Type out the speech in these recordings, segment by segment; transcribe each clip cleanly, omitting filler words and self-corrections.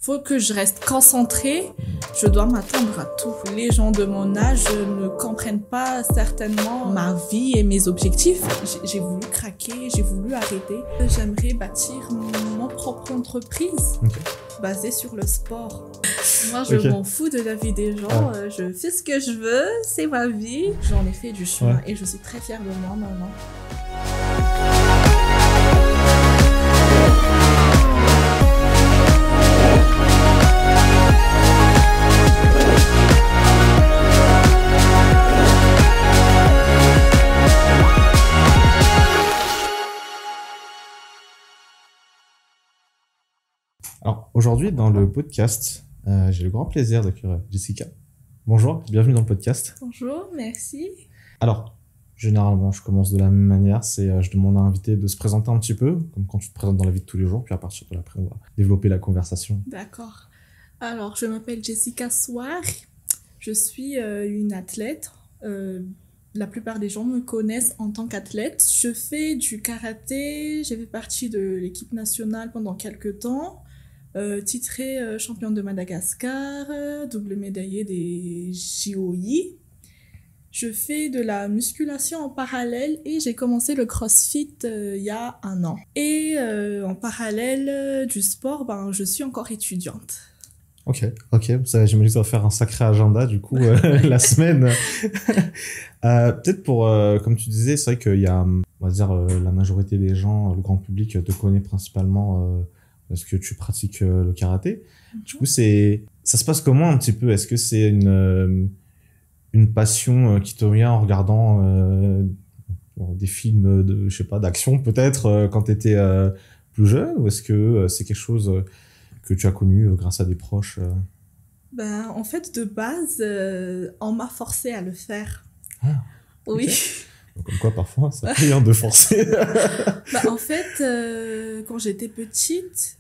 Faut que je reste concentrée. Je dois m'attendre à tout. Les gens de mon âge ne comprennent pas certainement ma vie et mes objectifs. J'ai voulu craquer, j'ai voulu arrêter. J'aimerais bâtir mon propre entreprise basée sur le sport. Moi, je m'en fous de la vie des gens. Je fais ce que je veux, c'est ma vie. J'en ai fait du chemin et je suis très fière de moi maintenant. Alors, aujourd'hui, dans le podcast, j'ai le grand plaisir d'accueillir Jessica. Bonjour, bienvenue dans le podcast. Bonjour, merci. Alors, généralement, je commence de la même manière, je demande à l'invité de se présenter un petit peu, comme quand tu te présentes dans la vie de tous les jours, puis à partir de là, après, on va développer la conversation. D'accord. Alors, je m'appelle Jessica Soir, je suis une athlète. La plupart des gens me connaissent en tant qu'athlète. Je fais du karaté, j'ai fait partie de l'équipe nationale pendant quelques temps. Titrée championne de Madagascar, double médaillée des JOI. Je fais de la musculation en parallèle et j'ai commencé le CrossFit il y a 1 an. Et en parallèle du sport, je suis encore étudiante. Ok. Ça, j'imagine que ça va faire un sacré agenda, du coup, la semaine. Peut-être pour, comme tu disais, c'est vrai qu'il y a, on va dire, la majorité des gens, le grand public te connaît principalement parce que tu pratiques le karaté. Du coup, ça se passe comment un petit peu? Est-ce que c'est une passion qui te vient en regardant des films je sais pas, d'action peut-être quand tu étais plus jeune, ou est-ce que c'est quelque chose que tu as connu grâce à des proches? En fait, de base, on m'a forcé à le faire. Ah, oui. Okay. Donc, comme quoi, parfois, ça fait rien de forcer. En fait, quand j'étais petite,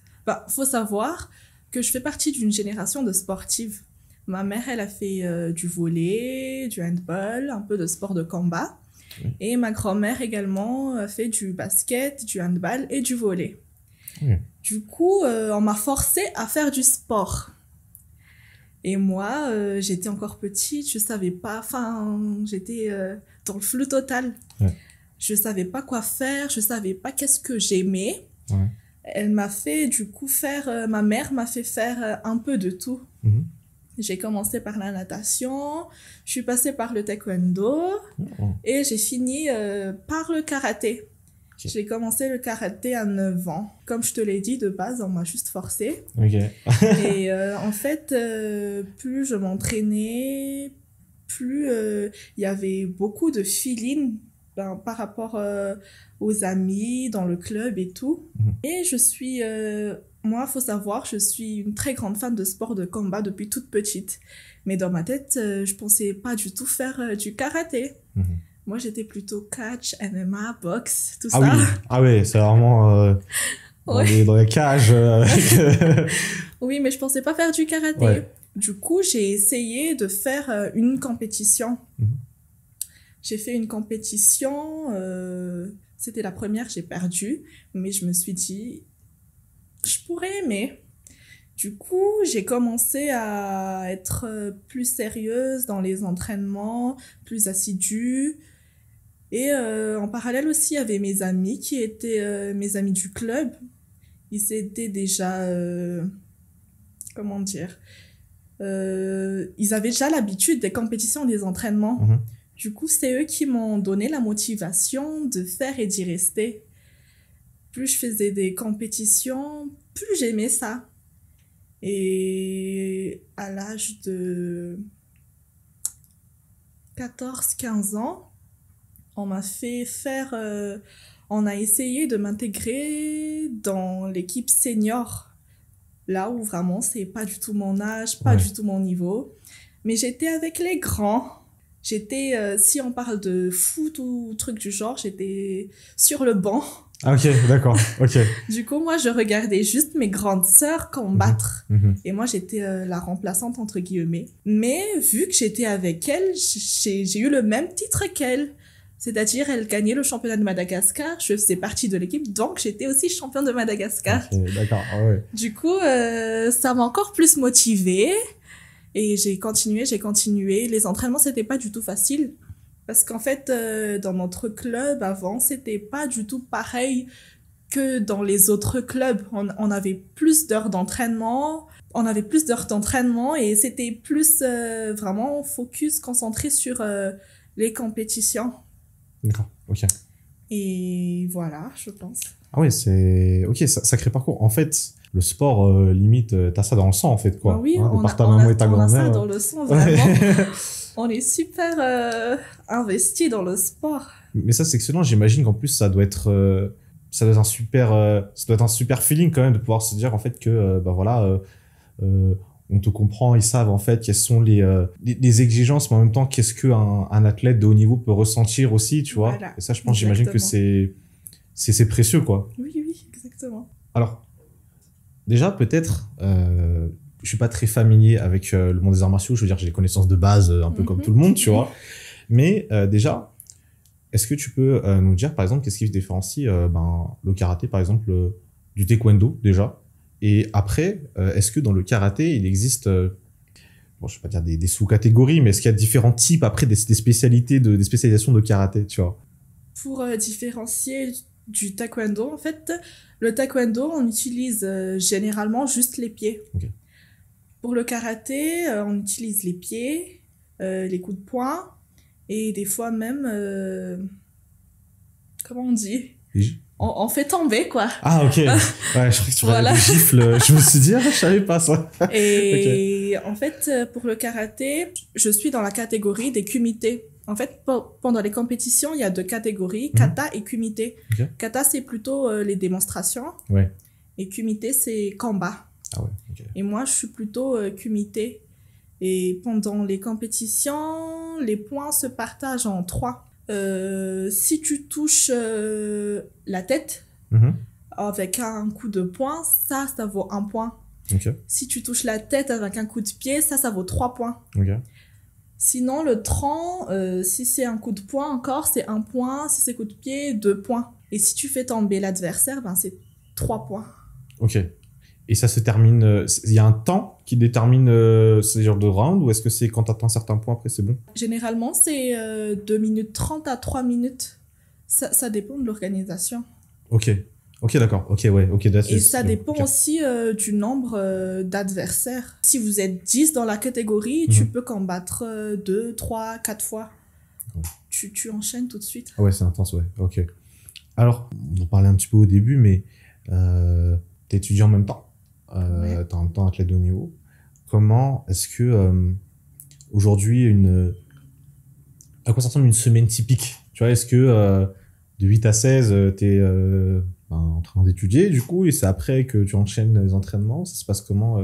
faut savoir que je fais partie d'une génération de sportives. Ma mère, elle a fait du volley, du handball, un peu de sport de combat. Oui. Et ma grand-mère également a fait du basket, du handball et du volley. Oui. Du coup, on m'a forcée à faire du sport. Et moi, j'étais encore petite, je savais pas, j'étais dans le flou total. Ouais. Je savais pas quoi faire, je savais pas qu'est-ce que j'aimais. Ouais. Elle m'a fait du coup ma mère m'a fait faire un peu de tout. Mm-hmm. J'ai commencé par la natation, je suis passée par le taekwondo et j'ai fini par le karaté. Okay. J'ai commencé le karaté à 9 ans. Comme je te l'ai dit, de base, on m'a juste forcée. Okay. Et en fait, plus je m'entraînais, plus il y avait beaucoup de feeling par rapport aux amis, dans le club et tout. Et je suis... moi, faut savoir, je suis une très grande fan de sport de combat depuis toute petite. Mais dans ma tête, je pensais pas du tout faire du karaté. Moi, j'étais plutôt catch, MMA, boxe, tout ça. Oui. Ah oui, c'est vraiment dans les cages. Oui, mais je pensais pas faire du karaté. Ouais. Du coup, j'ai essayé de faire une compétition. J'ai fait une compétition, c'était la première, j'ai perdu, mais je me suis dit, je pourrais aimer. Du coup, j'ai commencé à être plus sérieuse dans les entraînements, plus assidue. Et en parallèle aussi, il y avait mes amis qui étaient mes amis du club. Ils étaient déjà, comment dire, ils avaient déjà l'habitude des compétitions, des entraînements. Du coup, c'est eux qui m'ont donné la motivation de faire et d'y rester. Plus je faisais des compétitions, plus j'aimais ça. Et à l'âge de 14-15 ans, on m'a fait faire... on a essayé de m'intégrer dans l'équipe senior. Là où vraiment, c'est pas du tout mon âge, pas du tout mon niveau. Mais j'étais avec les grands. J'étais, si on parle de foot ou truc du genre, j'étais sur le banc. Ah, ok, d'accord, ok. Du coup, moi, je regardais juste mes grandes sœurs combattre. Et moi, j'étais la remplaçante, entre guillemets. Mais vu que j'étais avec elles, j'ai eu le même titre qu'elles. C'est-à-dire, elle gagnait le championnat de Madagascar, je faisais partie de l'équipe, donc j'étais aussi championne de Madagascar. Ok, d'accord, ah ouais. Du coup, ça m'a encore plus motivée et j'ai continué. Les entraînements, c'était pas du tout facile parce qu'en fait, dans notre club avant, c'était pas du tout pareil que dans les autres clubs. On avait plus d'heures d'entraînement. Et c'était plus vraiment focus, concentré sur les compétitions. D'accord, ok. Et voilà, je pense. Ah ouais, c'est... Ok, sacré parcours. En fait, le sport, limite, t'as ça dans le sang, en fait, quoi. Ah oui, Hein, de on par a, ta on maman a, et ta on a ça grand-mère. dans le sang, vraiment. Ouais. On est super investi dans le sport. Mais ça, c'est excellent. J'imagine qu'en plus, ça doit être un super feeling, quand même, de pouvoir se dire, en fait, que, bah voilà, on te comprend, ils savent, en fait, quelles sont les exigences, mais en même temps, qu'est-ce qu'un athlète de haut niveau peut ressentir aussi, tu vois. Voilà, Et ça, je pense, j'imagine que exactement. c'est précieux, quoi. Oui, exactement. Alors, déjà, peut-être, je suis pas très familier avec le monde des arts martiaux. Je veux dire, j'ai des connaissances de base, un peu comme tout le monde, tu vois. Mais déjà, est-ce que tu peux nous dire, par exemple, qu'est-ce qui se différencie le karaté, par exemple, du taekwondo, déjà? Et après, est-ce que dans le karaté, il existe, bon, je vais pas dire des sous-catégories, mais est-ce qu'il y a différents types, après, des spécialités, des spécialisations de karaté, tu vois? Pour différencier du taekwondo, en fait, le taekwondo, on utilise généralement juste les pieds. Ok. Pour le karaté, on utilise les pieds, les coups de poing, et des fois même, comment on dit? On fait tomber, quoi. Ah, ok. Ouais, je croyais que tu parlais Voilà. de gifle. Je me suis dit, ah, je savais pas ça. Et en fait, pour le karaté, je suis dans la catégorie des kumités. En fait, pendant les compétitions, il y a deux catégories, kata et kumité. Ok. Kata, c'est plutôt les démonstrations. Ouais. Et kumité, c'est combat. Ah ouais, ok. Et moi, je suis plutôt kumité. Et pendant les compétitions, les points se partagent en 3. Si tu touches la tête Mhm. avec un coup de poing, ça vaut 1 point. Ok. Si tu touches la tête avec un coup de pied, ça vaut 3 points. Ok. Sinon, le tronc, si c'est un coup de poing encore, c'est 1 point. Si c'est coup de pied, 2 points. Et si tu fais tomber l'adversaire, c'est 3 points. Ok. Et ça se termine... Il y a un temps qui détermine ces genres de round, ou est-ce que c'est quand tu atteins un certain point, après c'est bon? Généralement, c'est 2 minutes 30 à 3 minutes. Ça dépend de l'organisation. Ok. Ok, d'accord. Ok, ouais. Ok, Et ça dépend aussi du nombre d'adversaires. Si vous êtes 10 dans la catégorie, tu peux combattre 2, 3, 4 fois. Ouais. Tu enchaînes tout de suite. Ah ouais, c'est intense, ouais. Ok. Alors, on en parlait un petit peu au début, mais t'es étudiant en même temps. Ouais. T'es en même temps athlète de haut niveau. Comment est-ce que aujourd'hui, à quoi ça ressemble une semaine typique? Tu vois, est-ce que de 8 à 16, t'es en train d'étudier, du coup, et c'est après que tu enchaînes les entraînements? Ça se passe comment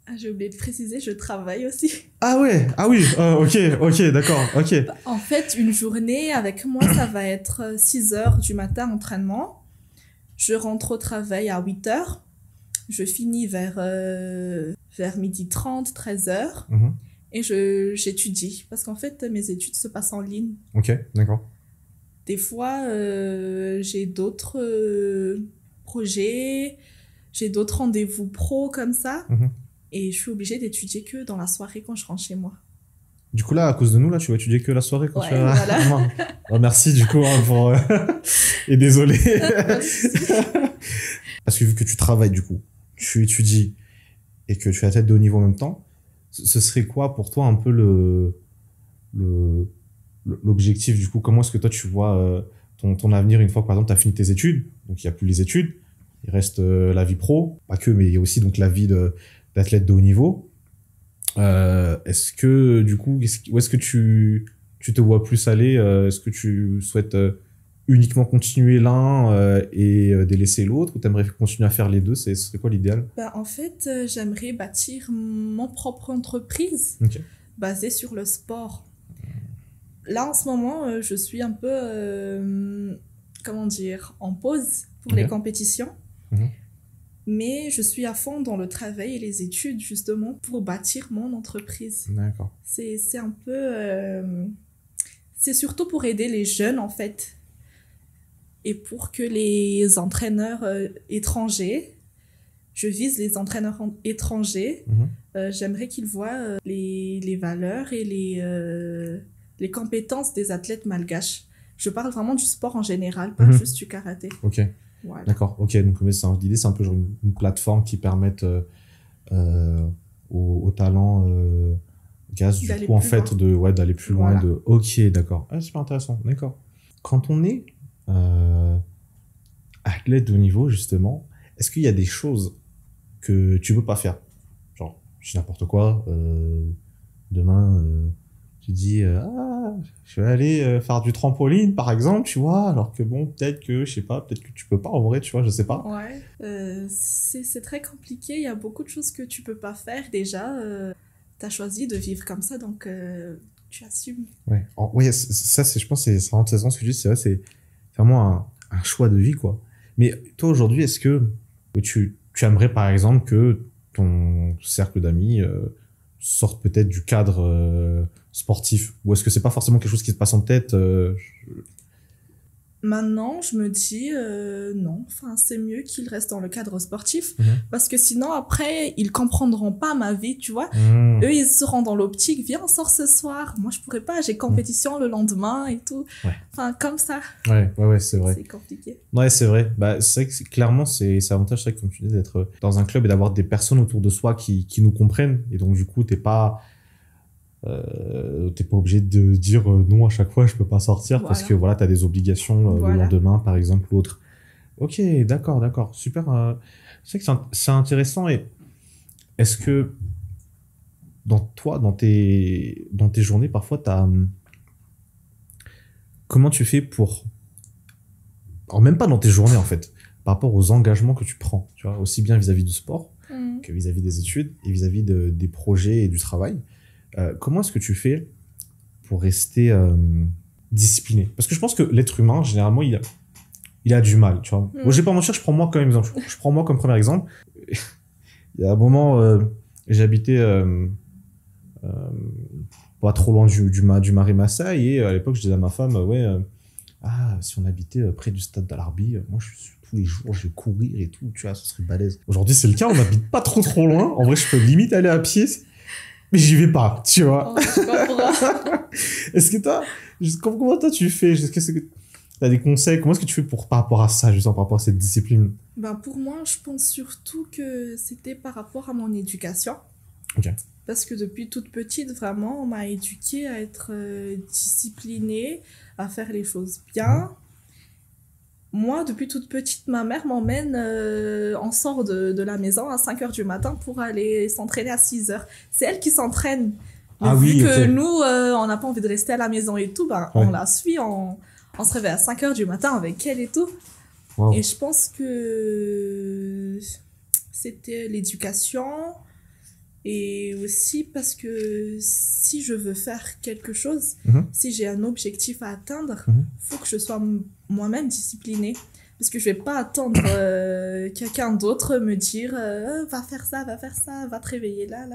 Ah, j'ai oublié de préciser, je travaille aussi. Ah ouais, ah oui, ok, d'accord, ok. En fait, une journée avec moi, ça va être 6 heures du matin entraînement. Je rentre au travail à 8 heures. Je finis vers 12h30, 13h. Mhm. Et j'étudie. Parce qu'en fait, mes études se passent en ligne. Ok, d'accord. Des fois, j'ai d'autres projets, j'ai d'autres rendez-vous pro comme ça. Mhm. Et je suis obligée d'étudier que dans la soirée quand je rentre chez moi. Du coup, là, à cause de nous, là, tu vas étudier que la soirée quand Ouais, tu vas... voilà. Oh, merci, du coup, hein, pour... Et désolé. Parce que vu que tu travailles, du coup, tu étudies et que tu as la tête de haut niveau en même temps, ce serait quoi pour toi un peu l'objectif, du coup? Comment est-ce que toi, tu vois ton avenir une fois que, par exemple, tu as fini tes études? Donc, il n'y a plus les études, il reste la vie pro, pas que, mais il y a aussi donc la vie d'athlète de haut niveau. Est-ce que, du coup, où est-ce que tu te vois plus aller? Est-ce que tu souhaites uniquement continuer l'un et délaisser l'autre, ou t'aimerais continuer à faire les deux? Ce serait quoi l'idéal? En fait, j'aimerais bâtir mon propre entreprise Ok. basée sur le sport. Là, en ce moment, je suis un peu, comment dire, en pause pour les compétitions. Mhm. Mais je suis à fond dans le travail et les études, justement, pour bâtir mon entreprise. D'accord. C'est un peu... c'est surtout pour aider les jeunes, en fait. Et pour que les entraîneurs étrangers, je vise les entraîneurs étrangers, j'aimerais qu'ils voient les valeurs et les compétences des athlètes malgaches. Je parle vraiment du sport en général, pas juste du karaté. Ok, voilà. D'accord. Ok, donc l'idée, c'est un peu genre une plateforme qui permette aux talents gaz, du coup, en fait, d'aller plus loin. Ok, d'accord. Ah, super intéressant, d'accord. Quand on est athlète de haut niveau, justement, est-ce qu'il y a des choses que tu peux pas faire? Genre, je dis n'importe quoi, demain, tu dis, je vais aller faire du trampoline, par exemple, tu vois, alors que bon, peut-être que tu peux pas, en vrai, tu vois, je sais pas. Ouais, c'est très compliqué, il y a beaucoup de choses que tu peux pas faire, déjà, t'as choisi de vivre comme ça, donc tu assumes. Ouais, ça, je pense, c'est vraiment intéressant ce que tu dis, c'est vrai, c'est vraiment un choix de vie, quoi. Mais toi, aujourd'hui, est-ce que tu aimerais, par exemple, que ton cercle d'amis sorte peut-être du cadre sportif? Ou est-ce que c'est pas forcément quelque chose qui te passe en tête Maintenant, je me dis non, enfin, c'est mieux qu'il reste dans le cadre sportif parce que sinon, après, ils comprendront pas ma vie, tu vois. Eux, ils seront dans l'optique, viens, on sort ce soir. Moi, je pourrais pas, j'ai compétition le lendemain et tout. Ouais. Enfin, comme ça. Ouais, c'est vrai. C'est compliqué. Ouais, c'est vrai. Bah, c'est vrai que clairement, c'est avantage, c'est vrai, comme tu dis, d'être dans un club et d'avoir des personnes autour de soi qui nous comprennent. Et donc, du coup, t'es pas obligé de dire non à chaque fois, je peux pas sortir parce que voilà, t'as des obligations le lendemain, par exemple, ou autre. Ok, d'accord, super. C'est vrai que c'est intéressant. Et est-ce que dans tes journées, parfois, comment tu fais pour, alors même pas dans tes journées en fait, par rapport aux engagements que tu prends, tu vois, aussi bien vis-à-vis du sport que vis-à-vis des études et vis-à-vis des projets et du travail. Comment est-ce que tu fais pour rester discipliné? Parce que je pense que l'être humain, généralement, il a du mal, tu vois. Moi, je vais pas mentir, je prends moi comme exemple. Je prends moi comme premier exemple. Il y a un moment, j'habitais pas trop loin du Marais Massaï et à l'époque, je disais à ma femme, si on habitait près du stade d'Alarbi, moi, tous les jours, je vais courir et tout, tu vois, ce serait balèze. Aujourd'hui, c'est le cas, on n'habite pas trop loin. En vrai, je peux limite aller à pied. Mais j'y vais pas, tu vois. Oh, je comprends. Est-ce que comment toi tu fais? Est-ce que t'as des conseils? Comment est-ce que tu fais par rapport à ça, justement, par rapport à cette discipline? Ben, pour moi, je pense surtout que c'était par rapport à mon éducation. Ok. Parce que depuis toute petite, vraiment, on m'a éduquée à être disciplinée, à faire les choses bien. Moi, depuis toute petite, ma mère m'emmène, on sort de la maison à 5h du matin pour aller s'entraîner à 6h. C'est elle qui s'entraîne. Mais vu que nous, on n'a pas envie de rester à la maison et tout, on la suit, on se réveille à 5h du matin avec elle et tout. Wow. Et je pense que c'était l'éducation et aussi parce que si je veux faire quelque chose, si j'ai un objectif à atteindre, faut que je sois moi-même disciplinée. Parce que je vais pas attendre quelqu'un d'autre me dire va faire ça, va te réveiller là.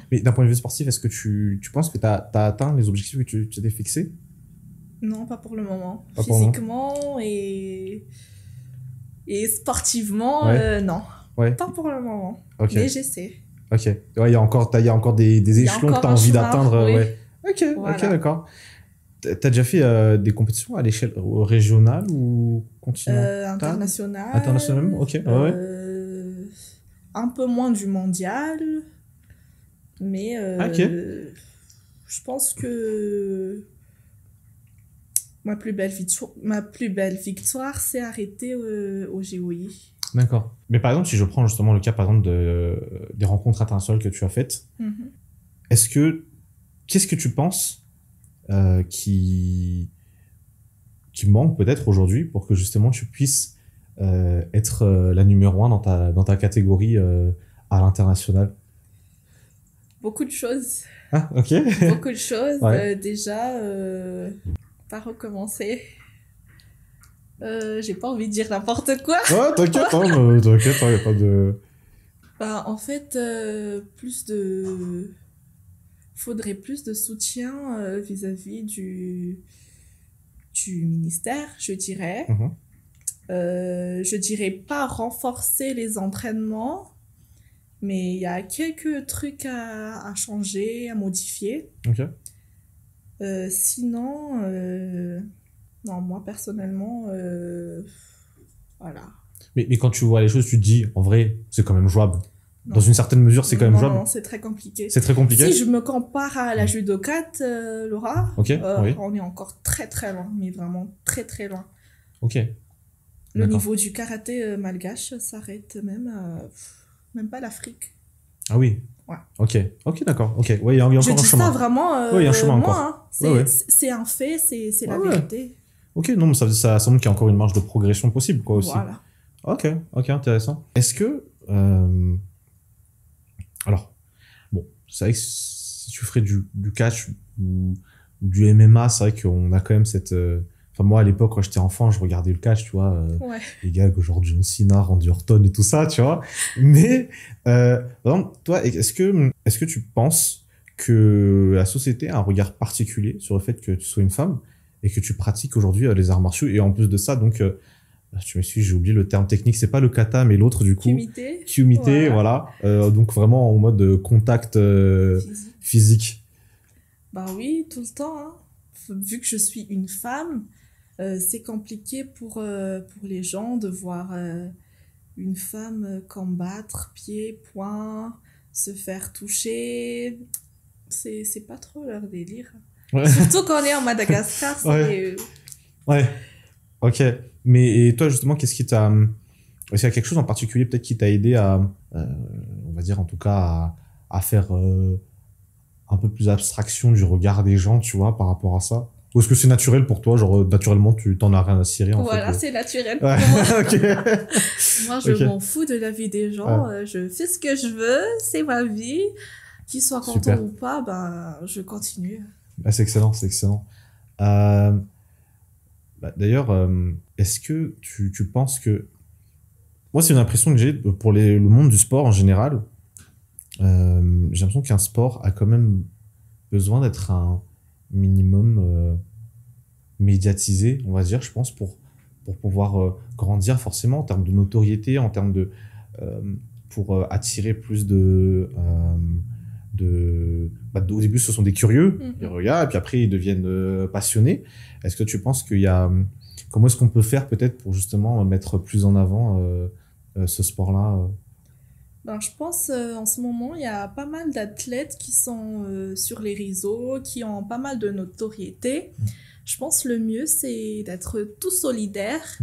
Mais d'un point de vue sportif, est-ce que tu penses que t'as atteint les objectifs que tu t'es fixés? Non, pas pour le moment. Pas physiquement et sportivement, non. Ouais. Pas pour le moment. Okay. Mais j'essaie. Ok. Ouais, il y a encore des échelons que tu as envie d'atteindre. Oui. Ouais. Ok, d'accord. T'as déjà fait des compétitions à l'échelle régionale ou continentale? Internationale. Internationalement, ok. Un peu moins du mondial. Mais je pense que ma plus belle victoire s'est arrêtée au GOI. D'accord. Mais par exemple, si je prends justement le cas par exemple des rencontres internationales que tu as faites, qu'est-ce que tu penses qui manque peut-être aujourd'hui pour que justement tu puisses être la numéro 1 dans ta catégorie à l'international? Beaucoup de choses. Ah, ok. Beaucoup de choses. Ouais. Déjà, pas recommencer. J'ai pas envie de dire n'importe quoi. Ouais, t'inquiète, y a pas de... En fait, plus de faudrait plus de soutien vis-à-vis du ministère, je dirais. Je dirais pas renforcer les entraînements, mais il y a quelques trucs à changer, à modifier. Ok. Sinon, non, moi personnellement, voilà. Mais quand tu vois les choses, tu te dis, en vrai, c'est quand même jouable. Non. Dans une certaine mesure, c'est quand même Non, jouable. non, c'est très compliqué. C'est très compliqué. Si je me compare à la judokate, Laura, Ok, oui. on est encore très très loin, mais vraiment très très loin. Ok. Le D'accord. niveau du karaté malgache s'arrête même pas l'Afrique. Ah oui. Ouais. Ok, d'accord. Ok. Ouais, il y a encore Je un dis chemin. ça vraiment, Ouais, il y a un chemin moi, encore. hein, Ouais. c'est un fait, c'est la Ouais. vérité. Ok, non, mais ça montre qu'il y a encore une marge de progression possible, quoi, aussi. Voilà. Ok, intéressant. Est-ce que, alors, bon, c'est vrai que si tu ferais du catch ou du MMA, c'est vrai qu'on a quand même cette, enfin, moi, à l'époque, quand j'étais enfant, je regardais le catch, tu vois, Ouais. les gars, genre John Cena, Randy Orton et tout ça, tu vois. Mais, par exemple, toi, est-ce que tu penses que la société a un regard particulier sur le fait que tu sois une femme et que tu pratiques aujourd'hui les arts martiaux, et en plus de ça, donc, tu m'excuses, j'ai oublié le terme technique, c'est pas le kata, mais l'autre, du coup. Kumité, voilà. Donc vraiment en mode contact physique. Bah oui, tout le temps, hein. Vu que je suis une femme, c'est compliqué pour les gens de voir une femme combattre, pieds, poings, se faire toucher. C'est pas trop leur délire. Ouais. Surtout quand on est en Madagascar, c'est... Ouais. Ok. Mais et toi, justement, qu'est-ce qui t'a... Est-ce qu'il y a quelque chose en particulier peut-être qui t'a aidé à, on va dire en tout cas, à faire un peu plus abstraction du regard des gens, tu vois, par rapport à ça? Ou est-ce que c'est naturel pour toi, genre naturellement tu t'en as rien à cirer en fait? Voilà, c'est naturel pour moi. Ok. Moi, je m'en fous de la vie des gens. Je fais ce que je veux, c'est ma vie. Qu'ils soient contents ou pas, ben, je continue. Ah, c'est excellent, c'est excellent. D'ailleurs, est-ce que tu penses que... Moi, c'est une impression que j'ai pour le monde du sport en général. J'ai l'impression qu'un sport a quand même besoin d'être un minimum médiatisé, on va dire, je pense, pour pouvoir grandir forcément en termes de notoriété, en termes de... pour attirer plus au début, ce sont des curieux, ils regardent, et puis après, ils deviennent passionnés. Est-ce que tu penses qu'il y a... Comment est-ce qu'on peut faire peut-être pour justement mettre plus en avant ce sport-là? Ben, je pense en ce moment, il y a pas mal d'athlètes qui sont sur les réseaux, qui ont pas mal de notoriété. Je pense le mieux, c'est d'être tout solidaire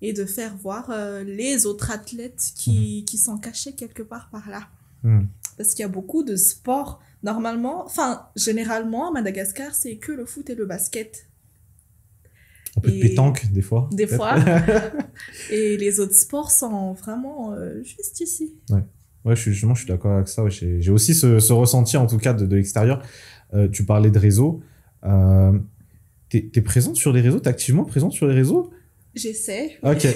et de faire voir les autres athlètes qui sont cachés quelque part par là. Parce qu'il y a beaucoup de sports, normalement, enfin, généralement, à Madagascar, c'est que le foot et le basket. Un peu de pétanque, des fois. Des fois. Et les autres sports sont vraiment juste ici. Ouais, je suis d'accord avec ça. Ouais. J'ai aussi ce ressenti, en tout cas, de l'extérieur. Tu parlais de réseau. T'es présente sur les réseaux? T'es activement présente sur les réseaux? J'essaie. Ok.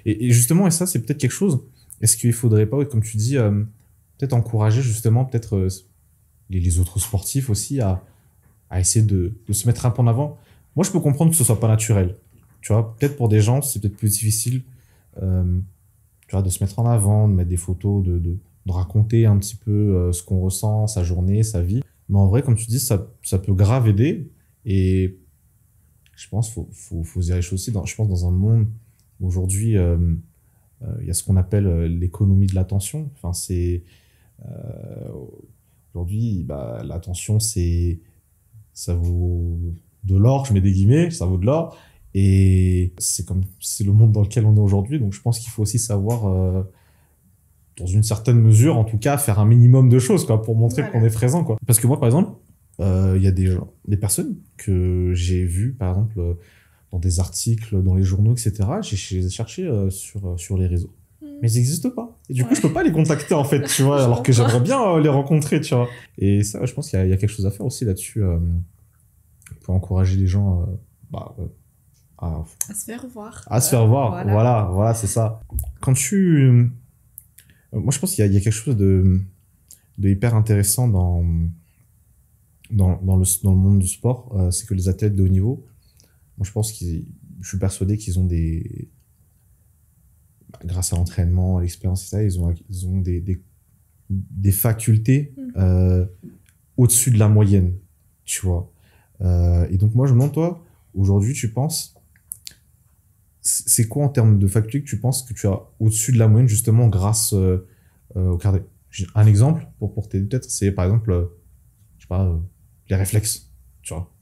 Et justement, et ça, c'est peut-être quelque chose. Est-ce qu'il faudrait pas, comme tu dis, peut-être encourager justement peut-être les autres sportifs aussi à essayer de se mettre un peu en avant? Moi, je peux comprendre que ce soit pas naturel. Tu vois, peut-être pour des gens, c'est peut-être plus difficile, tu vois, de se mettre en avant, de mettre des photos, de raconter un petit peu ce qu'on ressent, sa journée, sa vie. Mais en vrai, comme tu dis, ça peut grave aider. Et je pense faut se dire les choses aussi. Je pense dans un monde où aujourd'hui, il y a ce qu'on appelle l'économie de l'attention. Enfin, c'est aujourd'hui, l'attention, ça vaut de l'or. Je mets des guillemets, ça vaut de l'or. Et c'est le monde dans lequel on est aujourd'hui. Donc, je pense qu'il faut aussi savoir, dans une certaine mesure, en tout cas, faire un minimum de choses, quoi, pour montrer qu'on est présent, quoi. Parce que moi, par exemple, il y a des personnes que j'ai vues, par exemple, dans des articles, dans les journaux, etc. J'ai cherché sur les réseaux. Mais ils n'existent pas. Et du coup, je peux pas les contacter, en fait, tu vois, alors que j'aimerais bien les rencontrer, tu vois. Et ça, je pense qu'il y a quelque chose à faire aussi là-dessus, pour encourager les gens, à se faire voir. À se faire voir, voilà, c'est ça. Quand moi, je pense qu'il y a quelque chose de hyper intéressant dans le monde du sport, c'est que les athlètes de haut niveau, moi je suis persuadé qu'ils ont grâce à l'entraînement, à l'expérience et ça, ils ont des facultés au-dessus de la moyenne, tu vois. Et donc moi je me demande, toi, aujourd'hui tu penses, c'est quoi en termes de facultés que tu penses que tu as au-dessus de la moyenne justement grâce au cardio? Un exemple pour t'aider peut-être, c'est par exemple, je sais pas, les réflexes, tu vois.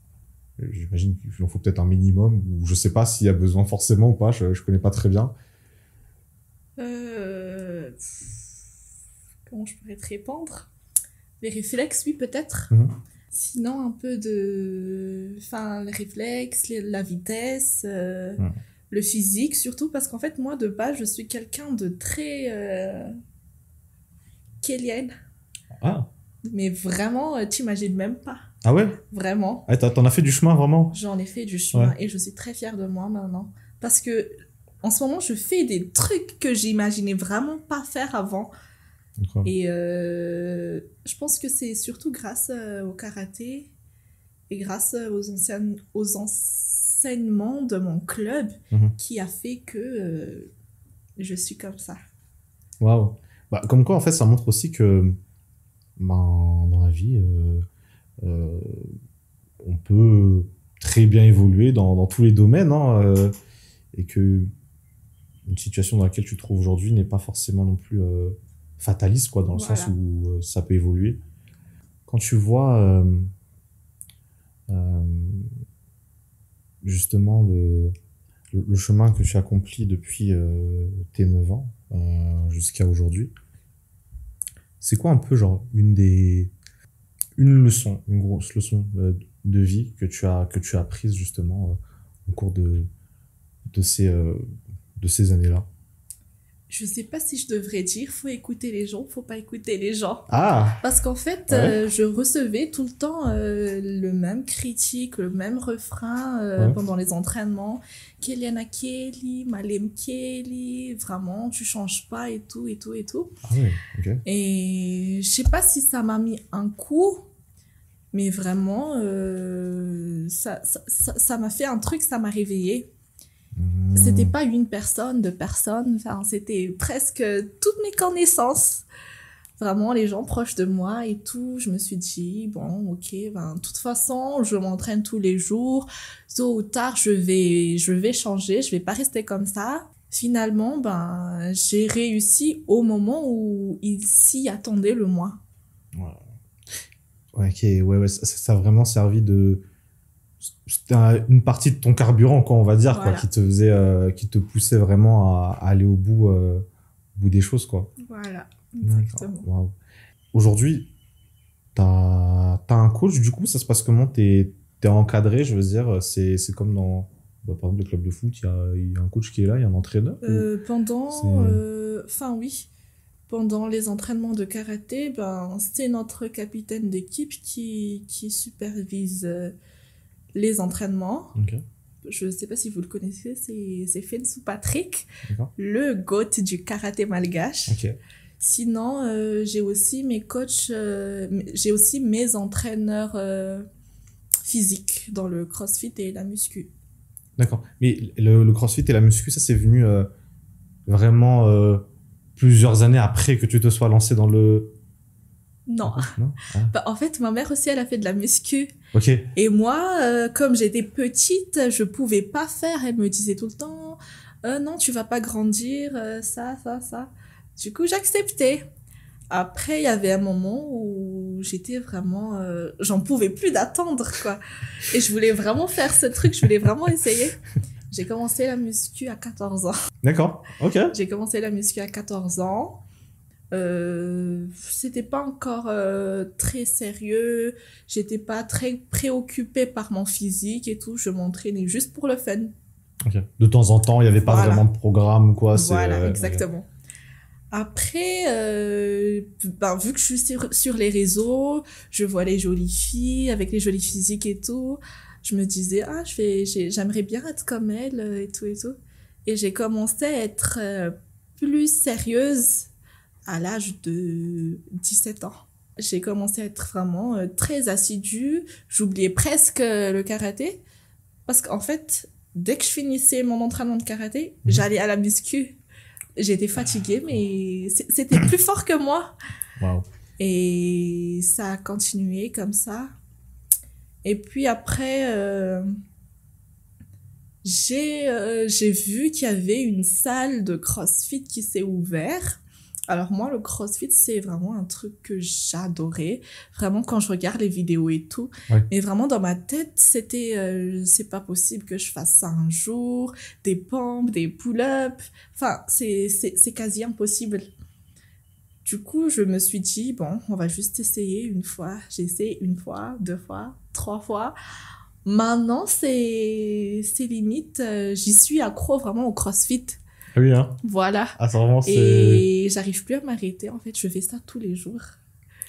J'imagine qu'il en faut peut-être un minimum, ou je sais pas s'il y a besoin forcément ou pas, je connais pas très bien. Euh, Comment je pourrais te répondre? Les réflexes, oui, peut-être. Mhm. Sinon, un peu de... Enfin, les réflexes, la vitesse, Mhm. le physique, surtout parce qu'en fait, moi, de base, je suis quelqu'un de très... kélienne. Ah. Mais vraiment, t'imagines même pas. Ah ouais? Vraiment. Ah, t'en as fait du chemin vraiment? J'en ai fait du chemin Ouais. et je suis très fière de moi maintenant. Parce que en ce moment, je fais des trucs que j'imaginais vraiment pas faire avant. Incroyable. Et je pense que c'est surtout grâce au karaté et grâce aux enseignements de mon club Mhm. qui a fait que je suis comme ça. Waouh. Bah, comme quoi, en fait, ça montre aussi que dans la vie, euh, on peut très bien évoluer dans tous les domaines, hein, et que une situation dans laquelle tu te trouves aujourd'hui n'est pas forcément non plus fataliste, quoi, dans le sens Voilà. où ça peut évoluer. Quand tu vois euh, justement le chemin que tu accomplis depuis tes 9 ans jusqu'à aujourd'hui, c'est quoi un peu genre une leçon, une grosse leçon de vie que tu as prise justement au cours de ces années-là? Je sais pas si je devrais dire faut écouter les gens, faut pas écouter les gens. Ah, Parce qu'en fait, ouais, je recevais tout le temps le même critique, le même refrain ouais. pendant les entraînements. Keliana Kelly, Malem Kelly, vraiment, tu changes pas et tout, et tout, et tout. Ah ouais, ok. Et je sais pas si ça m'a mis un coup, mais vraiment, ça m'a fait un truc, ça m'a réveillé. C'était Hmm. pas une personne, deux personnes, enfin, c'était presque toutes mes connaissances. Vraiment, les gens proches de moi et tout, je me suis dit, bon, ok, ben, de toute façon, je m'entraîne tous les jours. Tôt ou tard, je vais changer, je vais pas rester comme ça. Finalement, ben, j'ai réussi au moment où il s'y attendait le moins. Ouais, ok, ouais, ça a vraiment servi de. C'était une partie de ton carburant, quoi, on va dire, quoi, Voilà. qui te poussait vraiment à aller au bout des choses, quoi. Voilà, D'accord. exactement. Waouh. Aujourd'hui, t'as un coach, du coup, ça se passe comment? T'es encadré, je veux dire, c'est comme dans, bah, par exemple, le club de foot, il y a un coach qui est là, il y a un entraîneur, ou Pendant, c'est... enfin oui, pendant les entraînements de karaté, ben, c'est notre capitaine d'équipe qui supervise les entraînements. Ok, Je ne sais pas si vous le connaissez, c'est Fensou Patrick, d'accord. le GOAT du karaté malgache. Ok, Sinon, j'ai aussi mes coachs, j'ai aussi mes entraîneurs physiques dans le CrossFit et la muscu. d'accord. Mais le CrossFit et la muscu, ça c'est venu vraiment plusieurs années après que tu te sois lancé dans le... Non. Non? Ah. Bah, en fait, ma mère aussi, elle a fait de la muscu. Ok, Et moi, comme j'étais petite, je pouvais pas faire. Elle me disait tout le temps, non, tu vas pas grandir, ça, ça, ça. Du coup, j'acceptais. Après, il y avait un moment où j'étais vraiment, j'en pouvais plus d'attendre, quoi. Et je voulais vraiment faire ce truc, je voulais vraiment essayer. J'ai commencé la muscu à 14 ans. d'accord, ok. J'ai commencé la muscu à 14 ans. C'était pas encore très sérieux. J'étais pas très préoccupée par mon physique et tout. Je m'entraînais juste pour le fun. Ok. De temps en temps, il n'y avait pas Voilà. vraiment de programme, quoi. Voilà, Ok. exactement. Après, ben, vu que je suis sur les réseaux, je vois les jolies filles avec les jolies physiques et tout. Je me disais, ah, j'aimerais bien être comme elles et tout et tout. Et j'ai commencé à être plus sérieuse à l'âge de 17 ans. j'ai commencé à être vraiment très assidue. J'oubliais presque le karaté. Parce qu'en fait, dès que je finissais mon entraînement de karaté, j'allais à la muscu. J'étais fatiguée, mais c'était plus fort que moi. Wow. Et ça a continué comme ça. Et puis après, j'ai vu qu'il y avait une salle de CrossFit qui s'est ouverte. Alors moi, le CrossFit, c'est vraiment un truc que j'adorais. Vraiment, quand je regarde les vidéos et tout. Ouais. Mais vraiment, dans ma tête, c'était... c'est pas possible que je fasse ça un jour. Des pompes, des pull-ups. Enfin, c'est quasi impossible. Du coup, je me suis dit, bon, on va juste essayer une fois. J'ai essayé une fois, 2 fois, 3 fois. Maintenant, c'est limite. J'y suis accro vraiment au CrossFit. Oui, hein. Voilà. Ah, c'est vraiment, et j'arrive plus à m'arrêter, en fait. Je fais ça tous les jours.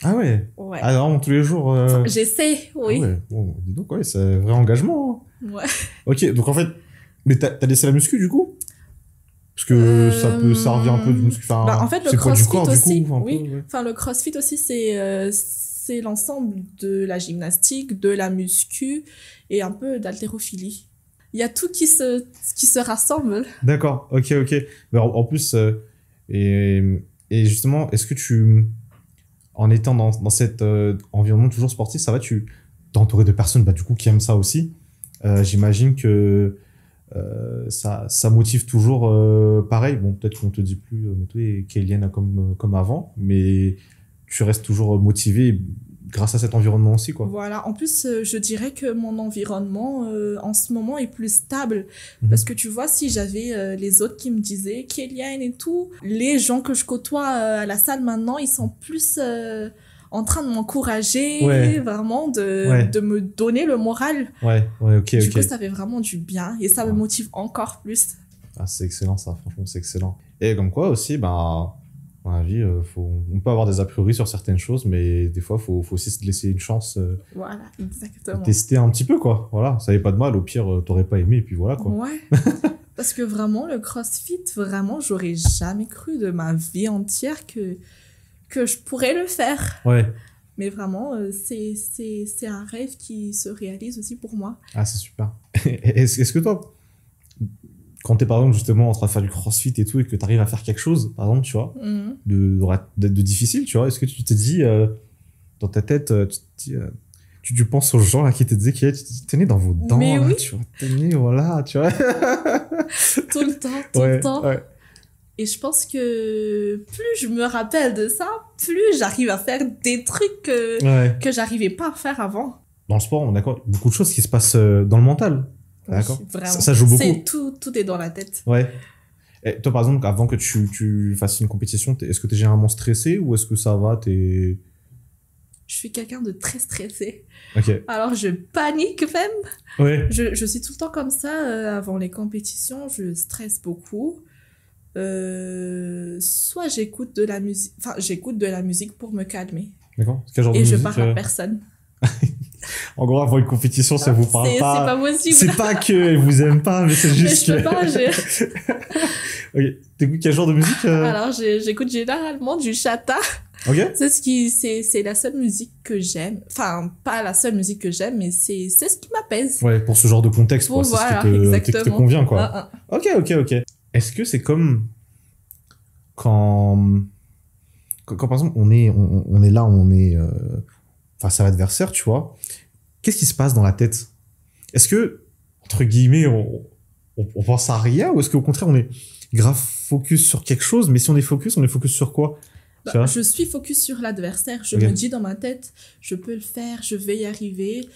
Ah ouais? Ouais. Ah, vraiment, tous les jours. Enfin, j'essaie, oui. Ah ouais. Bon, dis donc, ouais, c'est un vrai engagement. Hein. Ouais. Ok, donc en fait, mais t'as laissé la muscu du coup? Parce que ça peut servir un peu de muscu. Enfin, bah, en fait, le c'est quoi, du CrossFit corps, aussi, du coup, un oui. peu, ouais. Enfin, le CrossFit aussi, c'est l'ensemble de la gymnastique, de la muscu et un peu d'haltérophilie. Il y a tout qui se rassemble. D'accord, ok. Mais en plus, et justement, est-ce que tu, en étant dans cet environnement toujours sportif, ça va, tu t'es entouré de personnes bah, du coup, qui aiment ça aussi. J'imagine que ça motive toujours pareil. Bon, peut-être qu'on te dit plus, mais toi et Kélienne comme avant, mais tu restes toujours motivé grâce à cet environnement aussi, quoi. Voilà. En plus, je dirais que mon environnement, en ce moment, est plus stable. Parce que tu vois, si j'avais les autres qui me disaient, Kélienne et tout, les gens que je côtoie à la salle maintenant, ils sont plus en train de m'encourager, vraiment, de me donner le moral. Ouais, ok. Du coup, ça fait vraiment du bien et ça me motive encore plus. Ah, c'est excellent, ça. Franchement, c'est excellent. Et comme quoi aussi, bah, dans la vie, on peut avoir des a priori sur certaines choses, mais des fois, faut aussi se laisser une chance. Voilà, exactement. Tester un petit peu, quoi. Voilà, ça n'avait pas de mal. Au pire, t'aurais pas aimé, et puis voilà, quoi. Ouais. Parce que vraiment, le CrossFit, vraiment, j'aurais jamais cru de ma vie entière que je pourrais le faire. Ouais. Mais vraiment, c'est un rêve qui se réalise aussi pour moi. Ah, c'est super. Est-ce que toi, quand t'es par exemple justement en train de faire du CrossFit et tout, et que t'arrives à faire quelque chose, par exemple, tu vois, de difficile, tu vois, est-ce que tu te dis, dans ta tête, tu te dis, tu penses aux gens là qui te disaient qu'il tenez dans vos dents, mais là, oui. tu vois, tenez, voilà, tu vois. Tout le temps, tout le temps. Ouais. Et je pense que plus je me rappelle de ça, plus j'arrive à faire des trucs que j'arrivais pas à faire avant. Dans le sport, on est d'accord, beaucoup de choses qui se passent dans le mental. D'accord. Oui, vraiment. Ça joue beaucoup. Tout est dans la tête. Ouais. Et toi, par exemple, avant que tu fasses une compétition, est-ce que t'es généralement stressé ou est-ce que ça va, Je suis quelqu'un de très stressé. Ok. Alors, je panique même. Ouais. Je suis tout le temps comme ça. Avant les compétitions, je stresse beaucoup. Soit j'écoute de la musique. Enfin, j'écoute de la musique pour me calmer. D'accord. Quel genre de musique, musique, parle à personne. En gros, avant une compétition, ça vous parle pas. C'est pas possible. C'est pas qu'elle vous aime pas, mais c'est juste mais je peux pas, Ok. T'écoutes quel genre de musique Alors, j'écoute généralement du chata. Ok. C'est la seule musique que j'aime. Enfin, pas la seule musique que j'aime, mais c'est ce qui m'apaise. Ouais, pour ce genre de contexte, quoi. C'est voilà, ce qui te convient, quoi. Ok. Est-ce que c'est comme quand par exemple, on est là, on est face à l'adversaire, tu vois, qu'est-ce qui se passe dans la tête? Est-ce que, entre guillemets, on pense à rien ou est-ce qu'au contraire, on est grave focus sur quelque chose, mais si on est focus sur quoi? Je suis focus sur l'adversaire. Je me dis dans ma tête, je peux le faire, je vais y arriver.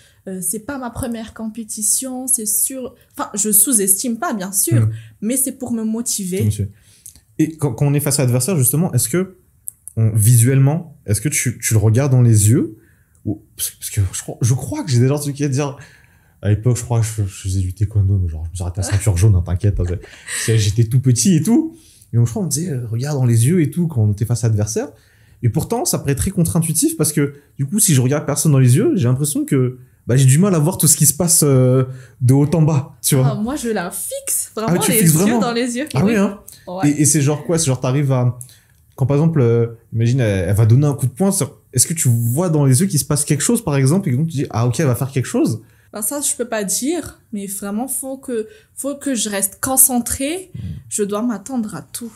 C'est pas ma première compétition, c'est sûr. Enfin, je sous-estime pas, bien sûr, mais c'est pour me motiver. Et quand on est face à l'adversaire, justement, est-ce que, visuellement, est-ce que tu le regardes dans les yeux? Parce que je crois que j'ai déjà entendu dire, à l'époque, je crois que je faisais du taekwondo, mais genre, je me suis arrêté à ceinture jaune, hein, t'inquiète. J'étais tout petit et tout. Et donc, je crois qu'on me disait, regarde dans les yeux et tout, quand on était face à l'adversaire. Et pourtant, ça paraît très contre-intuitif parce que, du coup, si je regarde personne dans les yeux, j'ai l'impression que, j'ai du mal à voir tout ce qui se passe de haut en bas, tu vois. Moi, je la fixe, vraiment, les yeux dans les yeux. Ah oui, hein. Ouais. Et c'est genre quoi? C'est genre, t'arrives à Quand par exemple, imagine, elle va donner un coup de poing, est-ce que tu vois dans les yeux qu'il se passe quelque chose, par exemple, et donc tu dis, ah ok, elle va faire quelque chose? Ben ça, je peux pas dire, mais vraiment, faut que je reste concentrée. Je dois m'attendre à tout.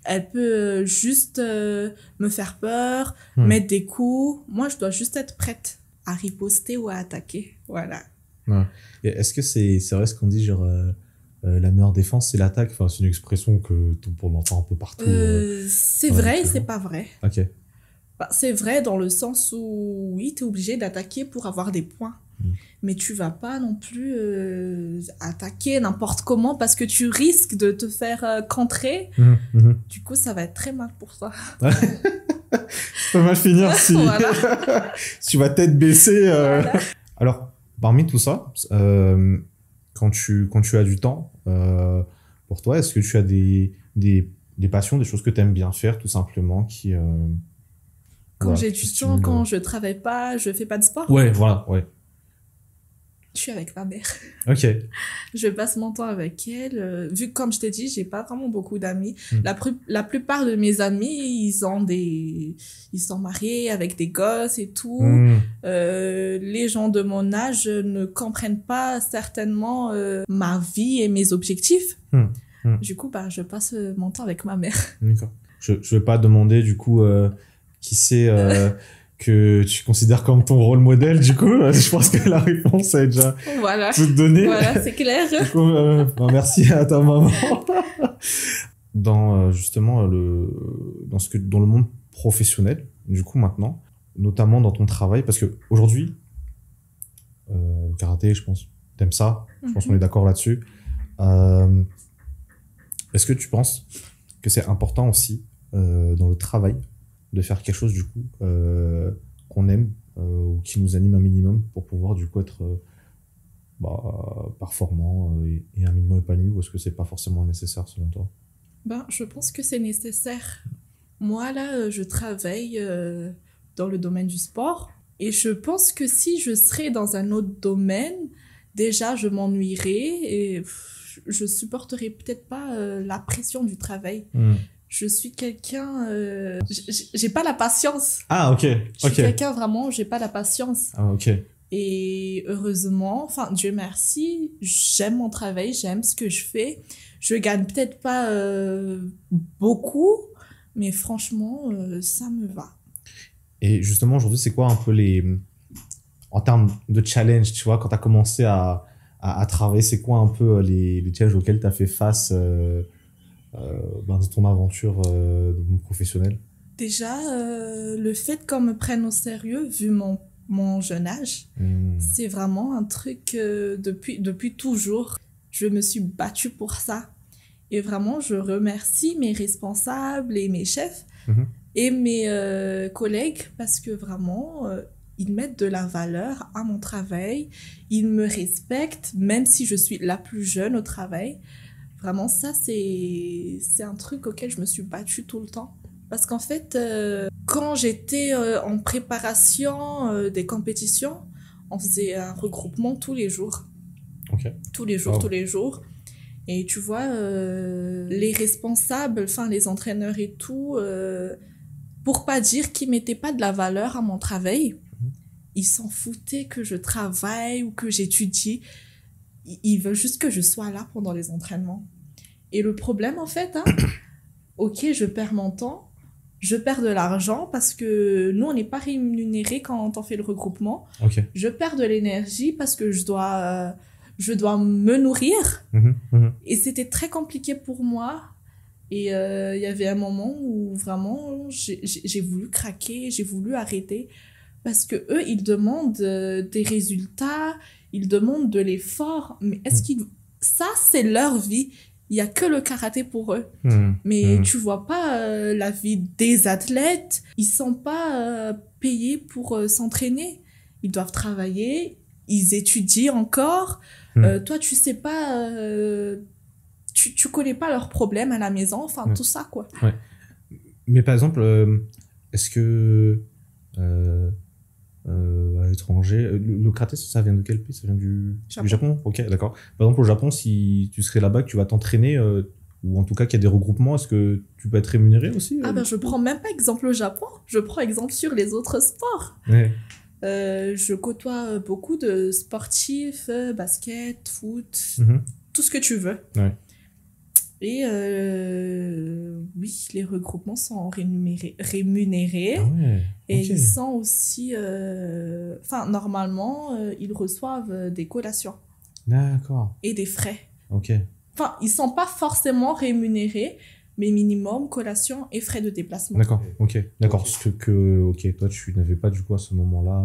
Elle peut juste me faire peur, mettre des coups. Moi, je dois juste être prête à riposter ou à attaquer. Voilà. Ouais. Et est-ce que c'est vrai ce qu'on dit, genre, la meilleure défense, c'est l'attaque? Enfin, c'est une expression que on entend un peu partout. C'est Ouais, vrai et tu c'est vois. pas vrai. Ok. Bah, c'est vrai dans le sens où, oui, t'es obligé d'attaquer pour avoir des points. Mais tu vas pas non plus attaquer n'importe comment parce que tu risques de te faire contrer. Du coup, ça va être très mal pour toi. Ça peut mal finir si, Voilà. si tu vas tête baissée. Voilà. Alors, parmi tout ça, quand tu as du temps, pour toi, est-ce que tu as des passions, des choses que tu aimes bien faire, tout simplement, qui... Quand voilà, j'ai qui du temps, stimulent, quand je travaille pas, je fais pas de sport, Ouais, voilà, ouais. je suis avec ma mère. Ok. Je passe mon temps avec elle. Vu que, comme je t'ai dit, j'ai pas vraiment beaucoup d'amis. Mm. La plupart de mes amis, ils sont mariés avec des gosses et tout. Mm. Les gens de mon âge ne comprennent pas certainement ma vie et mes objectifs. Mm. Du coup, bah, je passe mon temps avec ma mère. D'accord. Je vais pas demander, du coup, qui c'est que tu considères comme ton rôle modèle, du coup. Je pense que la réponse est déjà Voilà. toute donnée. Voilà, c'est clair. Du coup, ben, merci à ta maman. Dans justement dans le monde professionnel, du coup maintenant, notamment dans ton travail, parce que aujourd'hui, le karaté, je pense, t'aimes ça. Je pense qu'on est d'accord là-dessus. Est-ce que tu penses que c'est important aussi dans le travail de faire quelque chose du coup qu'on aime ou qui nous anime un minimum pour pouvoir du coup être performant et un minimum épanoui, ou est-ce que c'est pas forcément nécessaire selon toi? Ben, je pense que c'est nécessaire. Moi, là, je travaille dans le domaine du sport et je pense que si je serais dans un autre domaine, déjà, je m'ennuierais et je supporterais peut-être pas la pression du travail. Je suis quelqu'un... j'ai pas la patience. Ah, ok. Je suis quelqu'un vraiment, j'ai pas la patience. Ah, ok. Et heureusement, enfin, Dieu merci, j'aime mon travail, j'aime ce que je fais. Je gagne peut-être pas beaucoup, mais franchement, ça me va. Et justement, aujourd'hui, c'est quoi un peu en termes de challenge, tu vois, quand tu as commencé à travailler, c'est quoi un peu les challenges auxquels tu as fait face dans ton aventure professionnelle? Déjà, le fait qu'on me prenne au sérieux, vu mon jeune âge, c'est vraiment un truc depuis toujours. Je me suis battue pour ça. Et vraiment, je remercie mes responsables et mes chefs et mes collègues parce que vraiment, ils mettent de la valeur à mon travail. Ils me respectent, même si je suis la plus jeune au travail. Vraiment, ça, c'est un truc auquel je me suis battue tout le temps. Parce qu'en fait, quand j'étais en préparation des compétitions, on faisait un regroupement tous les jours. Ok. Tous les jours, tous les jours. Et tu vois, les responsables, enfin les entraîneurs et tout, pour pas dire qu'ils mettaient pas de la valeur à mon travail, ils s'en foutaient que je travaille ou que j'étudie. Ils veulent juste que je sois là pendant les entraînements. Et le problème, en fait, ok, je perds mon temps, je perds de l'argent parce que nous, on n'est pas rémunérés quand on fait le regroupement. Ok. Je perds de l'énergie parce que je dois me nourrir. Et c'était très compliqué pour moi. Et il y avait un moment où vraiment, j'ai voulu craquer, j'ai voulu arrêter. Parce que eux, ils demandent des résultats, ils demandent de l'effort. Mais est-ce qu'ils... Ça, c'est leur vie. Il y a que le karaté pour eux. Mais tu vois pas la vie des athlètes. Ils sont pas payés pour s'entraîner. Ils doivent travailler, ils étudient encore. Toi, tu sais pas... tu connais pas leurs problèmes à la maison. Enfin, tout ça, quoi. Ouais. Mais par exemple, est-ce que... à l'étranger, le karaté, ça vient de quel pays? Ça vient du Japon? Ok, d'accord. Par exemple, au Japon, si tu serais là-bas, que tu vas t'entraîner, ou en tout cas qu'il y a des regroupements, est-ce que tu peux être rémunéré aussi Ah ben, je prends même pas exemple au Japon, je prends exemple sur les autres sports. Ouais. Je côtoie beaucoup de sportifs, basket, foot, Mhm. tout ce que tu veux. Ouais. Et oui, les regroupements sont rémunérés. Ah ouais. Et Ok. ils sont aussi... Enfin, normalement, ils reçoivent des collations D'accord. et des frais. Ok. Enfin, ils sont pas forcément rémunérés, mais minimum collation et frais de déplacement. D'accord. Ok. D'accord. Ce ok, toi, tu n'avais pas du coup à ce moment-là.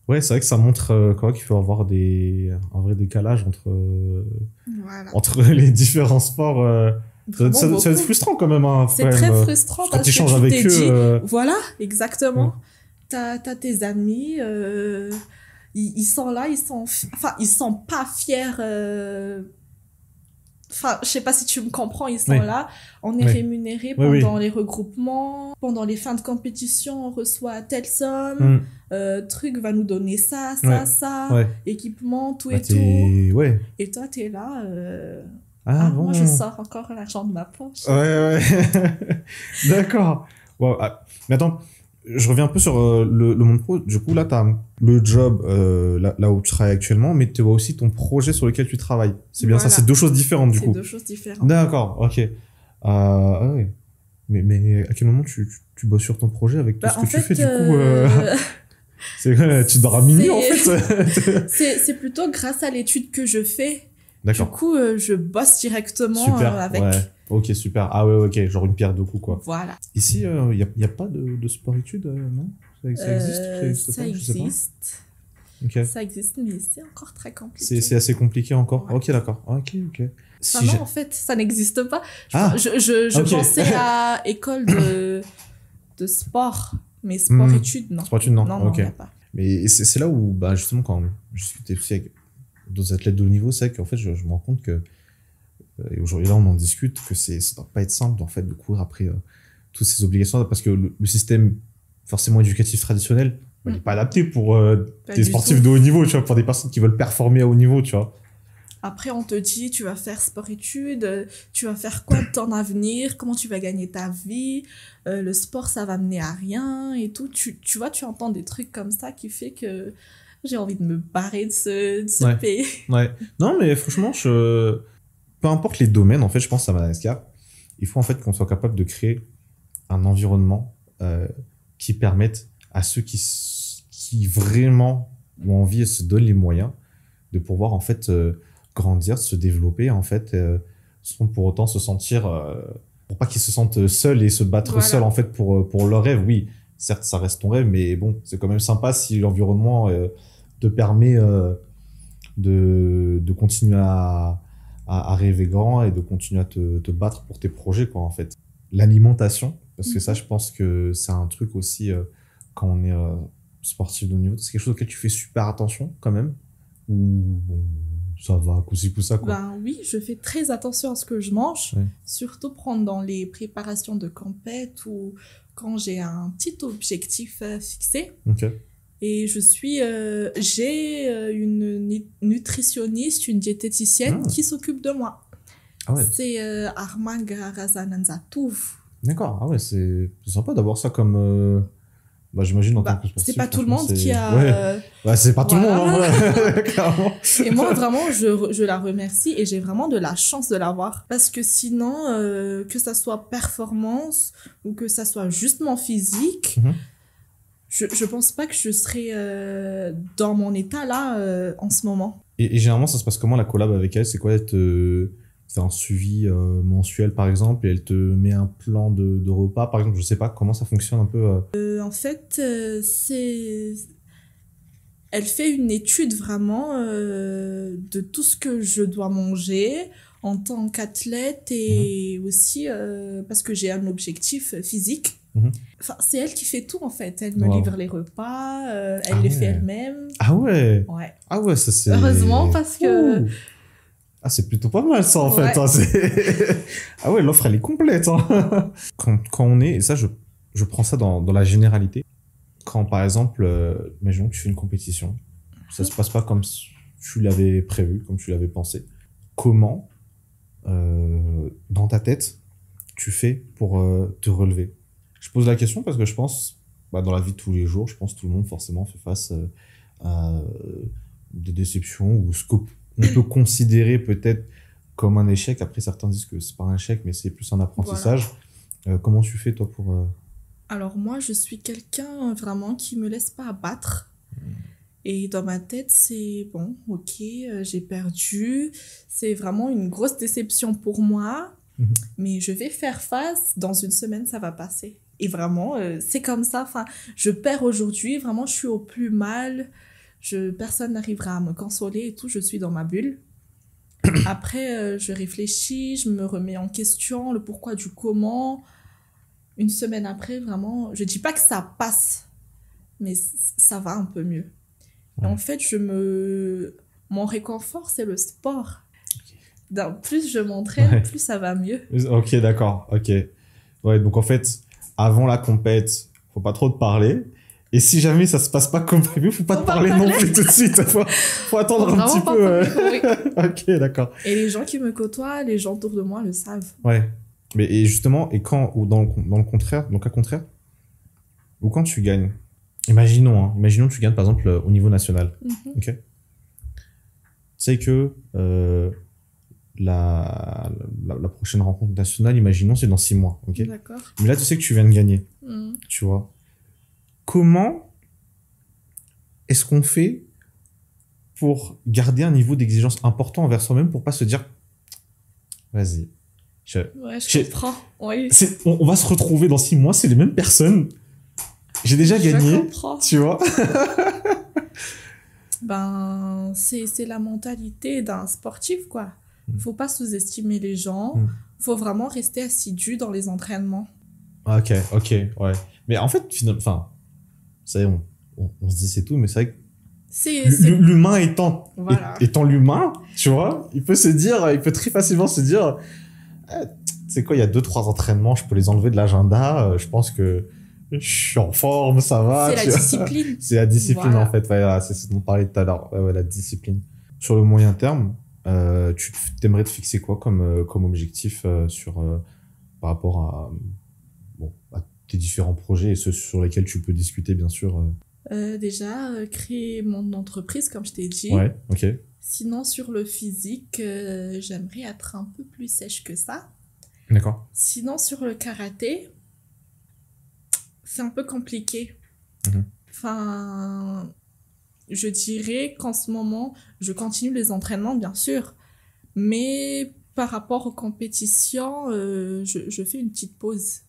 Ouais, c'est vrai que ça montre quoi qu'il faut avoir un vrai décalage Voilà. entre les différents sports. Vraiment Ça doit être beaucoup. frustrant quand même. Hein, C'est quand très même, frustrant quand parce tu que échanges tu avec t'es eux. dit, voilà, exactement. Ouais. T'as tes amis, ils sont là, enfin, ils sont pas fiers. Enfin, je sais pas si tu me comprends, ils sont Oui. là. On est Oui. rémunérés Oui, pendant oui. les regroupements, pendant les fins de compétition, on reçoit telle somme, truc va nous donner ça, Ouais. ça, Ouais. équipement, tout Bah, et tout. Ouais. Et toi, t'es là. Ah bon. Moi, je sors encore l'argent de ma poche. Ouais. D'accord. Wow. Ah, mais attends, je reviens un peu sur le monde pro. Du coup, là, tu as le job là où tu travailles actuellement, mais tu vois aussi ton projet sur lequel tu travailles. C'est bien ça, Voilà. c'est deux choses différentes du C'est coup. deux choses différentes. D'accord, ok. Ah ouais. Mais à quel moment tu bosses sur ton projet avec tout Bah, ce en que tu fait, fais du coup tu dors à minuit en fait c'est plutôt grâce à l'étude que je fais. Du D'accord. coup, je bosse directement Super, avec. ouais. Ok, super. Ah ouais, ok, genre une pierre deux coups quoi. Voilà. Ici, y a pas de sport-études, non? Ça existe? Ça existe Ça pas? Je sais pas. existe. Ok. Ça existe, mais c'est encore très compliqué. C'est assez compliqué encore. Ouais. Ok, d'accord. Ok. Si Enfin, non, en fait, ça n'existe pas. Ah, Je ok. pensais à école de sport, mais sport-études, non. Sport-études, non. Non, Ok. il n'y a pas. Mais c'est là où, bah, justement, quand je discutais aussi avec d'autres athlètes de haut niveau, c'est qu'en fait, je me rends compte que, et aujourd'hui, là, on en discute, que ça doit pas être simple, en fait, de courir après toutes ces obligations, parce que le système, forcément éducatif traditionnel, il n'est pas adapté pour Pas des du sportifs tout. de haut niveau, tu vois, pour des personnes qui veulent performer à haut niveau, tu vois. Après, on te dit, tu vas faire sport-études, tu vas faire quoi de ton avenir, comment tu vas gagner ta vie, le sport, ça va mener à rien et tout. Tu vois, tu entends des trucs comme ça qui fait que j'ai envie de me barrer de ce Ouais. pays. Ouais. Non, mais franchement, peu importe les domaines, en fait, je pense à Madagascar, il faut en fait qu'on soit capable de créer un environnement qui permette à ceux qui vraiment ont envie et se donnent les moyens de pouvoir en fait grandir, se développer en fait, sans pour autant se sentir, pour pas qu'ils se sentent seuls et se battre Voilà. seuls en fait pour leur rêve. Oui, certes, ça reste ton rêve, mais bon, c'est quand même sympa si l'environnement te permet de continuer à rêver grand et de continuer à te battre pour tes projets, quoi, en fait. L'alimentation, parce que ça, je pense que c'est un truc aussi, quand on est sportif de haut niveau, c'est quelque chose auquel tu fais super attention, quand même, ou bon, ça va, coup-ci, coup-ça, quoi. Ben oui, je fais très attention à ce que je mange, Ouais. surtout pendant les préparations de compète ou quand j'ai un petit objectif fixé. Ok. Et j'ai une nutritionniste, une diététicienne qui s'occupe de moi. Ah ouais. C'est Armand Garazananzatouv. D'accord. Ah ouais, c'est sympa d'avoir ça comme, bah, j'imagine en tant que sportif. C'est pas tout le franchement, monde qui a... Ouais. Ouais, c'est pas tout le monde, hein, voilà. Clairement. Et moi, vraiment, je la remercie et j'ai vraiment de la chance de l'avoir. Parce que sinon, que ça soit performance ou que ça soit justement physique, je pense pas que je serais dans mon état là en ce moment. Et généralement, ça se passe comment la collab avec elle? C'est quoi? Elle te fait un suivi mensuel, par exemple, et elle te met un plan de repas, par exemple? Je sais pas comment ça fonctionne un peu. En fait, elle fait une étude vraiment de tout ce que je dois manger en tant qu'athlète et aussi parce que j'ai un objectif physique. Enfin, c'est elle qui fait tout en fait. Elle me livre les repas, elle les fait elle-même. Ah ouais. Ouais. Ah ouais, ça c'est... Heureusement parce que... Ah, c'est plutôt pas mal ça en fait. Hein, ah ouais, l'offre elle est complète. Hein. Quand on est... Et ça, je prends ça dans la généralité. Quand par exemple, imaginons que tu fais une compétition, ça se passe pas comme tu l'avais prévu, comme tu l'avais pensé. Comment dans ta tête, tu fais pour te relever? Je pose la question parce que je pense, dans la vie de tous les jours, je pense que tout le monde forcément fait face à des déceptions ou ce qu'on peut considérer peut-être comme un échec. Après, certains disent que c'est pas un échec, mais c'est plus un apprentissage. Voilà. Comment tu fais, toi, pour... Alors moi, je suis quelqu'un vraiment qui me laisse pas abattre. Et dans ma tête, c'est bon, ok, j'ai perdu. C'est vraiment une grosse déception pour moi. Mais je vais faire face. Dans une semaine, ça va passer. Et vraiment, c'est comme ça. Enfin, je perds aujourd'hui. Vraiment, je suis au plus mal. Personne n'arrivera à me consoler et tout. Je suis dans ma bulle. Après, je réfléchis, je me remets en question, le pourquoi du comment. Une semaine après, vraiment, je dis pas que ça passe, mais ça va un peu mieux. Ouais. En fait, mon réconfort, c'est le sport. Okay. Plus je m'entraîne, plus ça va mieux. Ok, d'accord, ok. Ouais, donc en fait, avant la compète, faut pas trop te parler. Et si jamais ça se passe pas comme prévu, faut pas te parler non plus tout de suite. Faut attendre un petit peu. Oui. Ok, d'accord. Et les gens qui me côtoient, les gens autour de moi le savent. Ouais. Mais et justement, et quand, ou dans le contraire, dans le cas contraire, ou quand tu gagnes, imaginons que tu gagnes par exemple au niveau national. Ok. Tu sais que la prochaine rencontre nationale, imaginons, c'est dans 6 mois. Ok. D'accord. Mais là, tu sais que tu viens de gagner. Tu vois. Comment est-ce qu'on fait pour garder un niveau d'exigence important envers soi-même pour pas se dire vas-y, je comprends. Oui. On va se retrouver dans 6 mois, c'est les mêmes personnes. J'ai déjà gagné, tu vois. C'est la mentalité d'un sportif, quoi. Faut pas sous-estimer les gens. Faut vraiment rester assidu dans les entraînements. Ok, ouais. Mais en fait, finalement, ça y est, on se dit c'est tout, mais c'est vrai que l'humain étant l'humain, tu vois, il peut très facilement se dire, c'est quoi, il y a 2-3 entraînements, je peux les enlever de l'agenda, je pense que je suis en forme, ça va. C'est la discipline. C'est la discipline, voilà. En fait, c'est ce dont on parlait tout à l'heure, la discipline. Sur le moyen terme, tu t'aimerais te fixer quoi comme objectif par rapport à tes différents projets et ceux sur lesquels tu peux discuter, bien sûr. Déjà, créer mon entreprise, comme je t'ai dit. Ouais, ok. Sinon, sur le physique, j'aimerais être un peu plus sèche que ça. D'accord. Sinon, sur le karaté, c'est un peu compliqué. Enfin, je dirais qu'en ce moment, je continue les entraînements, bien sûr. Mais par rapport aux compétitions, je fais une petite pause.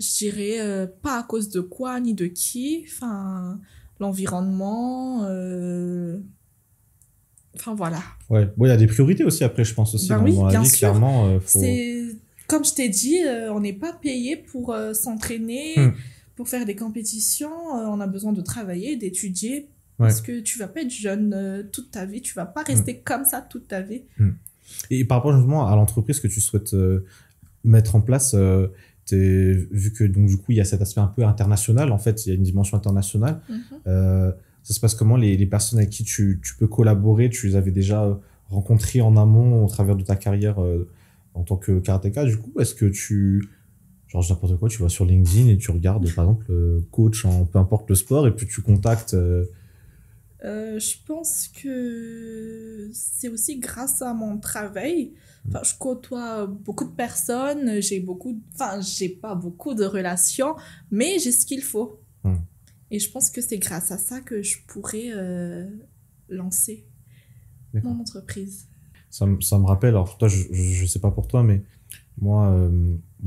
Je dirais pas à cause de quoi ni de qui, enfin l'environnement, enfin voilà. Ouais, bon, il y a des priorités aussi après, je pense aussi dans la vie, clairement. C'est comme je t'ai dit, on n'est pas payé pour s'entraîner, pour faire des compétitions. On a besoin de travailler, d'étudier, parce que tu vas pas être jeune toute ta vie, tu vas pas rester comme ça toute ta vie. Et par rapport justement à l'entreprise que tu souhaites mettre en place. Vu que donc du coup il y a cet aspect un peu international, en fait il y a une dimension internationale, ça se passe comment, les personnes avec qui tu peux collaborer, tu les avais déjà rencontrées en amont au travers de ta carrière en tant que karatéka, du coup est-ce que genre n'importe quoi, tu vas sur LinkedIn et tu regardes par exemple coach en peu importe le sport et puis tu contactes je pense que c'est aussi grâce à mon travail. Enfin, je côtoie beaucoup de personnes, j'ai pas beaucoup de relations, mais j'ai ce qu'il faut. Et je pense que c'est grâce à ça que je pourrais lancer mon entreprise. Ça me rappelle, alors toi, je sais pas pour toi, mais moi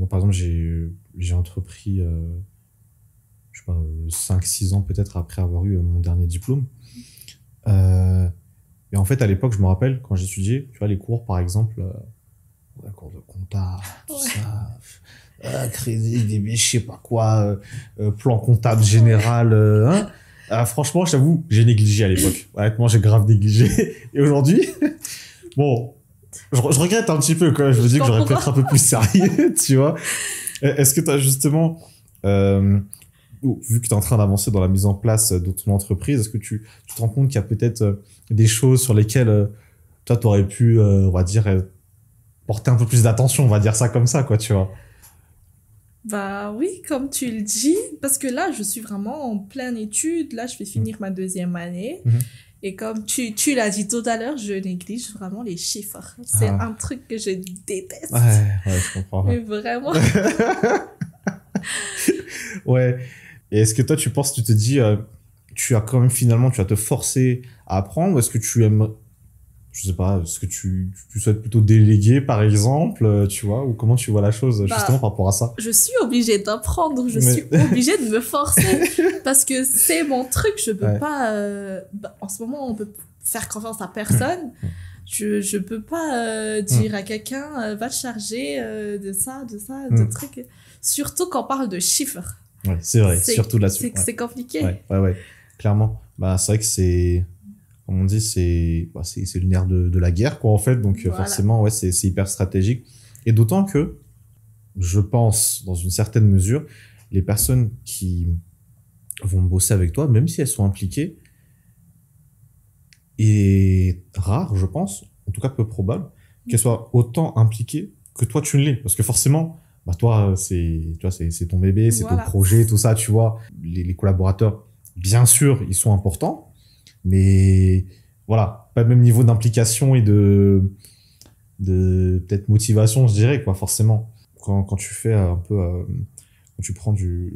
par exemple, j'ai entrepris, je sais pas, 5-6 ans peut-être après avoir eu mon dernier diplôme. Et en fait, à l'époque, je me rappelle, quand j'étudiais, tu vois, les cours, par exemple, cours de compta, tout ça, crédit, débit, je sais pas quoi, plan comptable général, franchement, je t'avoue, j'ai négligé à l'époque. Honnêtement, j'ai grave négligé. Et aujourd'hui, bon, je regrette un petit peu, quand même. Je me dis que j'aurais pu être un peu plus sérieux, tu vois. Est-ce que tu as justement, vu que tu es en train d'avancer dans la mise en place de ton entreprise, est-ce que tu te rends compte qu'il y a peut-être des choses sur lesquelles toi, tu aurais pu, on va dire, porter un peu plus d'attention, on va dire ça comme ça, quoi, tu vois. Bah oui, comme tu le dis, parce que là, je suis vraiment en pleine étude. Là, je vais finir ma 2e année. Mhm. Et comme tu l'as dit tout à l'heure, je néglige vraiment les chiffres. C'est un truc que je déteste. Ouais, je comprends. Mais vraiment. Ouais. Et est-ce que toi, tu penses, tu te dis, tu as quand même finalement, tu vas te forcer à apprendre, ou est-ce que tu aimes, je sais pas, est-ce que tu souhaites plutôt déléguer, par exemple, tu vois, ou comment tu vois la chose, justement, par rapport à ça? Je suis obligée d'apprendre, je suis obligée de me forcer, parce que c'est mon truc, je peux pas, en ce moment, on peut faire confiance à personne. Je peux pas dire à quelqu'un, va te charger de ça, de trucs. Surtout quand on parle de chiffres. Ouais, c'est vrai, surtout là-dessus. C'est compliqué. Ouais, clairement. Bah, c'est vrai que c'est, comme on dit, c'est le nerf de la guerre, quoi, en fait. Donc, voilà. Forcément, ouais, c'est hyper stratégique. Et d'autant que, je pense, dans une certaine mesure, les personnes qui vont bosser avec toi, même si elles sont impliquées, est rare, je pense, en tout cas peu probable, qu'elles soient autant impliquées que toi tu ne l'es. Parce que forcément, bah toi, c'est ton bébé, c'est ton projet, tout ça, tu vois. Les collaborateurs, bien sûr, ils sont importants, mais voilà, pas le même niveau d'implication et de peut-être motivation, je dirais, quoi, forcément. Quand tu fais un peu, quand tu prends du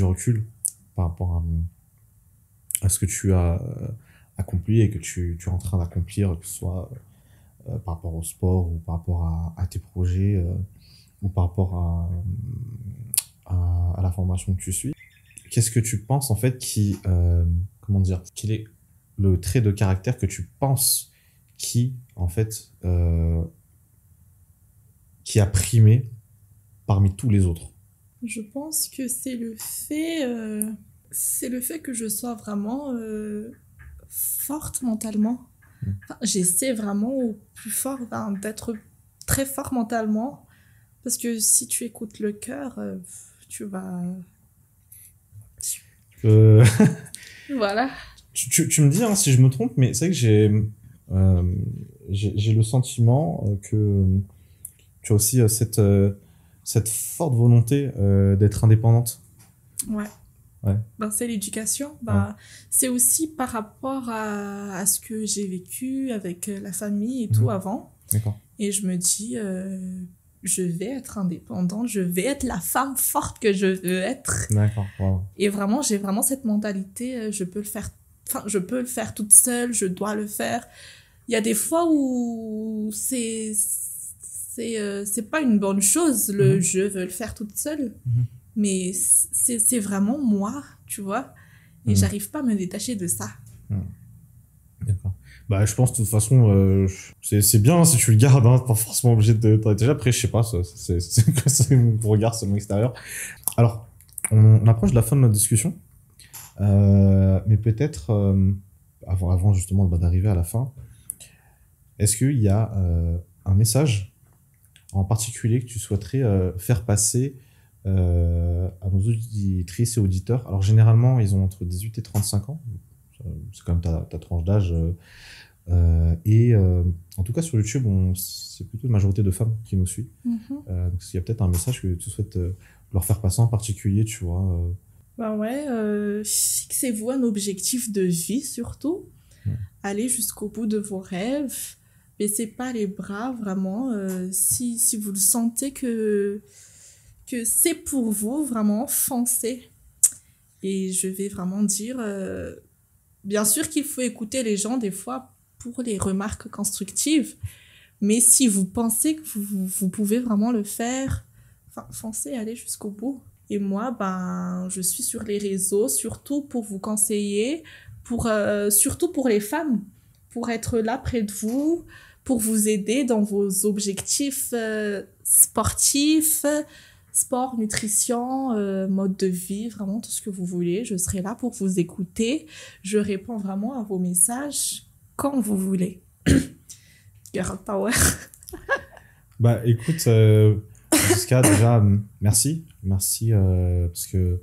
recul par rapport à ce que tu as accompli et que tu es en train d'accomplir, que ce soit par rapport au sport ou par rapport à tes projets ou par rapport à la formation que tu suis. Qu'est-ce que tu penses en fait comment dire, quel est le trait de caractère que tu penses qui en fait qui a primé parmi tous les autres? Je pense que c'est le fait que je sois vraiment forte mentalement. Enfin, j'essaie vraiment au plus fort d'être très fort mentalement, parce que si tu écoutes le cœur, tu vas... Voilà. Tu me dis hein, si je me trompe, mais c'est vrai que j'ai le sentiment que tu as aussi cette forte volonté d'être indépendante. Ouais. Ben, c'est l'éducation. Ben, c'est aussi par rapport à ce que j'ai vécu avec la famille et tout avant. D'accord. Et je me dis, je vais être indépendante, je vais être la femme forte que je veux être. D'accord. Wow. Et vraiment, j'ai vraiment cette mentalité, je peux le faire toute seule, je dois le faire. Il y a des fois où c'est pas une bonne chose, je veux le faire toute seule. Mais c'est vraiment moi, tu vois. Et j'arrive pas à me détacher de ça. D'accord. Bah, je pense de toute façon, c'est bien si tu le gardes, hein, pas forcément obligé de déjà après, je sais pas, c'est mon regard sur mon extérieur. Alors, on approche de la fin de notre discussion, mais peut-être avant justement d'arriver à la fin, est-ce qu'il y a un message en particulier que tu souhaiterais faire passer à nos auditrices et auditeurs? Alors généralement, ils ont entre 18 et 35 ans. C'est quand même ta tranche d'âge. Et en tout cas, sur YouTube, c'est plutôt une majorité de femmes qui nous suivent. Donc, il y a peut-être un message que tu souhaites leur faire passer en particulier, tu vois. Ben ouais, fixez-vous un objectif de vie surtout. Allez jusqu'au bout de vos rêves. Baissez pas les bras, vraiment. Si vous le sentez que c'est pour vous, vraiment, foncez. Et je vais vraiment dire... bien sûr qu'il faut écouter les gens des fois pour les remarques constructives, mais si vous pensez que vous pouvez vraiment le faire, foncez, allez jusqu'au bout. Et moi, ben, je suis sur les réseaux, surtout pour vous conseiller, surtout pour les femmes, pour être là près de vous, pour vous aider dans vos objectifs sportifs, sport, nutrition, mode de vie, vraiment tout ce que vous voulez. Je serai là pour vous écouter. Je réponds vraiment à vos messages quand vous voulez. Girl power. Bah écoute, Jessica, déjà, merci. Merci parce que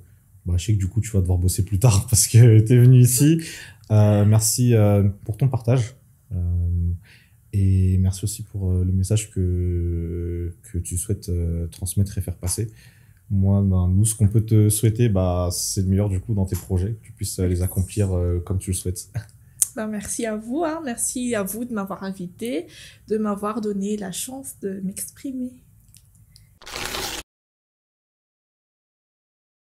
je sais que du coup tu vas devoir bosser plus tard parce que t'es venue ici. Merci pour ton partage. Et merci aussi pour le message que tu souhaites transmettre et faire passer. Moi, ben, nous, ce qu'on peut te souhaiter, bah, c'est le meilleur du coup dans tes projets, que tu puisses les accomplir comme tu le souhaites. Ben, merci à vous, hein. Merci à vous de m'avoir invité, de m'avoir donné la chance de m'exprimer.